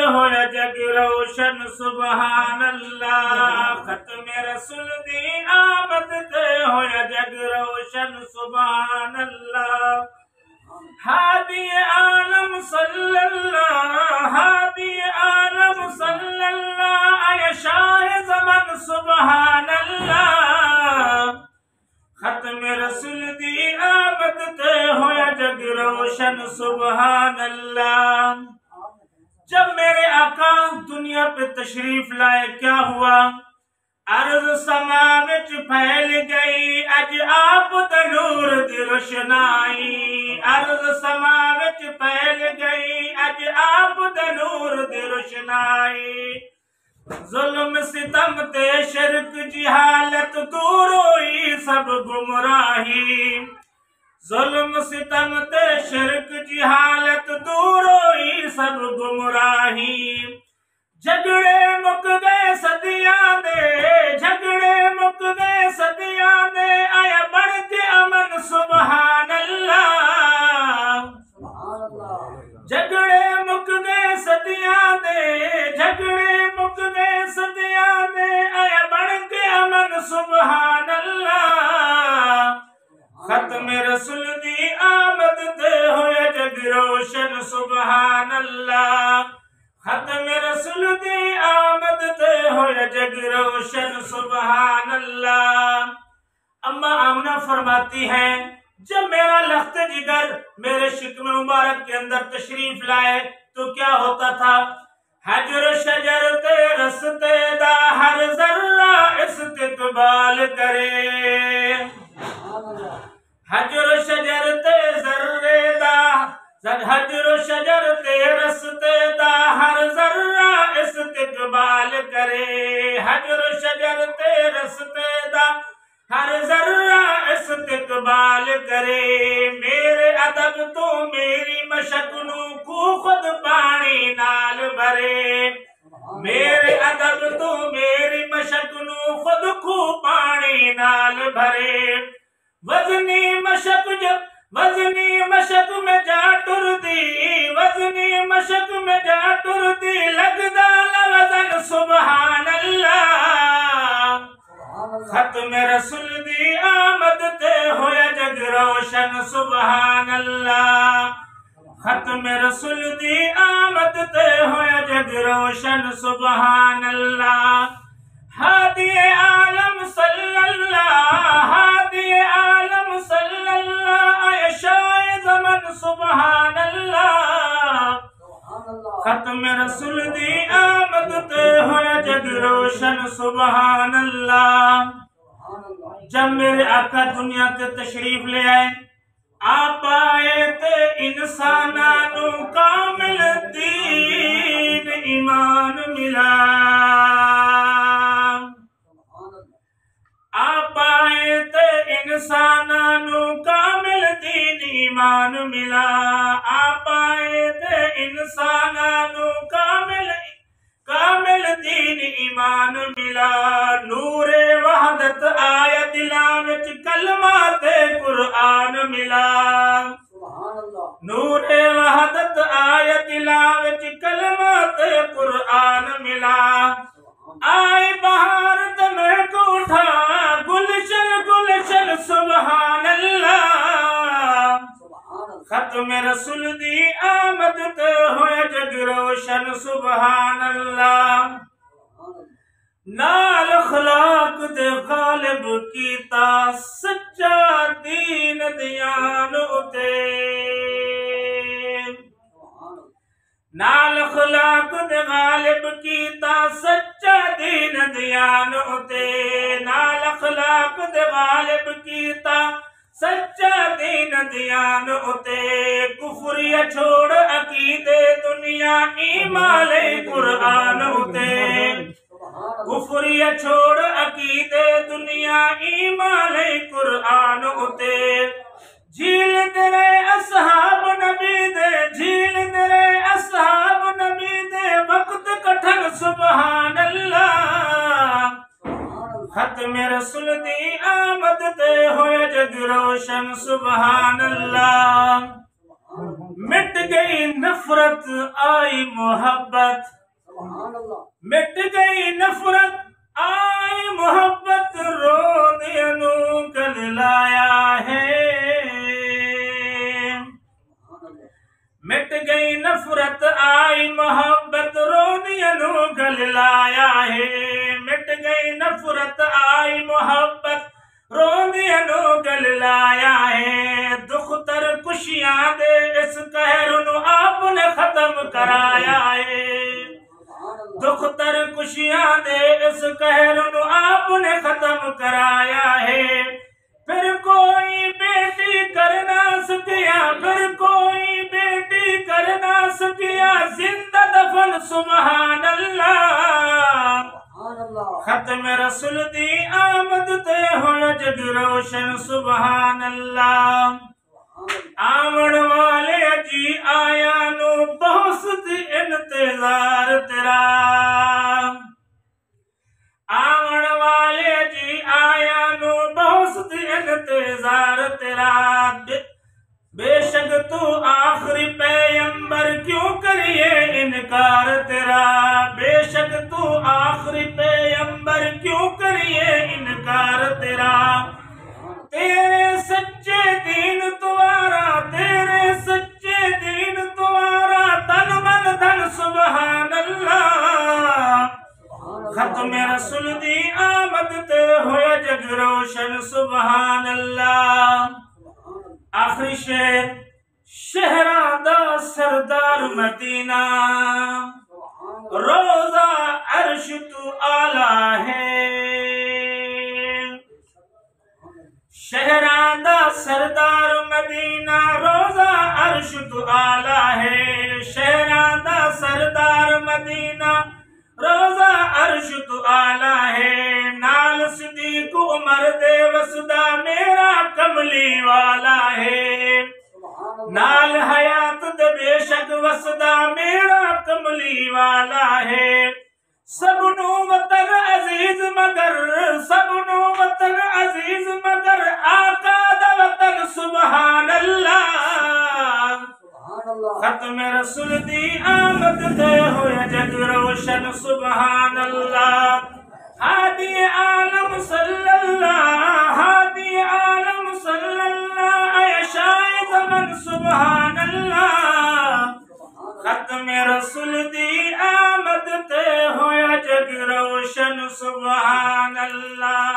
ہویا جگ روشن سبحان اللہ ختم رسول دی آمد تے ہویا جگ روشن سبحان اللہ ہادی عالم صلی اللہ ہادی عالم صلی اللہ اے شاہ زمن سبحان اللہ ختم رسول دی آمد تے ہویا جگ روشن سبحان اللہ جب میرے آقا دنیا پہ تشریف لائے کیا ہوا عرض سما وچ پھیل گئی اج آپ دا نور دی روشنائی عرض سما وچ پھیل گئی اج آپ دا نور دی روشنائی ظلم ستم تے شرک جہالت دور ہوئی سب گمراہی ظلم ستم تے شرک جہالت دور ہوئی سب گمراہی جھگڑے مک گئے صدیاں دے جھگڑے مک گئے صدیاں دے آیا بڑھ کے امن سبحان اللہ جھگڑے مک گئے صدیاں دے جھگڑے مک گئے صدیاں دے آیا بڑھ کے امن سبحان اللہ ختم رسول دی آمد تے ہویا جگ روشن سبحان اللہ ختم رسول دی آمد تے ہویا جگ روشن سبحان اللہ اما آمنہ فرماتی ہیں جب میرا لخت جگر میرے شکم مبارک کے اندر تشریف لائے تو کیا ہوتا تھا حجر شجر تے رستے دا ہر ذرہ استقبال کرے حجر شجر تے ذرے دا حجر شجر تے رستے دا ہر ذرہ استقبال کرے حجر شجر تے رستے دا ہر ذرہ استقبال کرے میرے ادب تو میری مشق نو کو خود پانی نال بھرے میرے ادب تو میری مشق نو خود کو پانی نال بھرے وزنی مشق میں جا ٹر دی وزنی مشق میں جا ٹر دی لگدا لوزن سبحان اللہ ختم رسول دی آمد تے ہویا جگ روشن سبحان اللہ ختم رسول دی آمد تے ہویا جگ روشن سبحان اللہ ہادی عالم صلی اللہ ہادی عالم صلی اللہ اے شاہ زمن سبحان اللہ ختم رسول دی آمد تے ہویا جگ روشن سبحان اللہ جب میرے آقا دنیا کے تشریف لے آئے آپ آئے تے انسانانو کامل دین ایمان ملا آپ آئے تے انسانانو کامل دین ایمان ملا آپ آئے تے انسانانو کامل دین ایمان ملا نور وحدت آیا دلاں وچ کلمات قرآن ملا نور وحدت آیا دلاں وچ کلمات قرآن ملا آئی بہار دمہ کو اٹھا گلشن گلشن سبحان اللہ ختم رسول دی آمد تے ہویا جگ روشن سبحان اللہ نال اخلاق دے غالب کیتا سچا دین دیان اتے نال اخلاق دے غالب کیتا سچا دین دیان اتے نال اخلاق دے غالب کیتا سچا دین دیان اتے کفریہ چھوڑ عقیدے دنیا ایمان قرآن اتے کفریہ چھوڑ عقیدے دنیا ایمان قرآن اتے جھیل درے اصحاب نبی دے جھیل درے اصحاب نبی دے وقت کٹھن سبحان اللہ ختم رسول دی آمد تے ہویا جگ روشن سبحان اللہ مٹ گئی نفرت آئی محبت مٹ گئی نفرت آئی محبت رونے نو گل لایا ہے مٹ گئی نفرت آئی محبت رونے نو گل لایا ہے مٹ گئی نفرت آئی محبت رونے نو گل لایا ہے دختر کشیاں دے اس قہر نو آپ نے ختم کرایا ہے دختر کشیاں دے اس قہر نو آپ نے ختم کرایا ہے پھر کوئی بیٹی کرنا سکیا پھر کوئی بیٹی کرنا سکیا زندہ دفن سبحان اللہ ختم رسول دی آمد تے ہویا جگ روشن سبحان اللہ آمن والے جی آیا نو بہت انتظار تیرا آمن والے جی آیا نو بہت انتظار تیرا بے شک تو آخری پیغمبر کیوں کریے انکار تیرا بے شک تو آخری پیغمبر کیوں کریے انکار تیرا تیرے سچے دین توارا تیرے سچے دین توارا تن من دھن سبحان اللہ ختم رسول دی آمد تے ہویا جگ روشن سبحان اللہ آخری شعر شہرادہ سردار مدینہ روزہ عرش تو اعلیٰ ہے شہرادہ سردار مدینہ روزہ عرش تو اعلیٰ ہے شہرادہ سردار مدینہ روزہ عرش تو اعلیٰ ہے نال صدیق عمر دے وسدا میرا کملی والا ہے نال حیات دے بے شک وسدا میرا کملی والا ہے سب نو وطن عزیز مگر سب نو وطن عزیز مگر آقا دا وطن سبحان اللہ ختم رسول دی آمد تے ہویا جگ روشن سبحان اللہ ہادی عالم صلی اللہ ہادی عالم صلی اللہ اے شاہ زمن سبحان اللہ ختم رسول دی آمد تے ہویا جگ روشن سبحان اللہ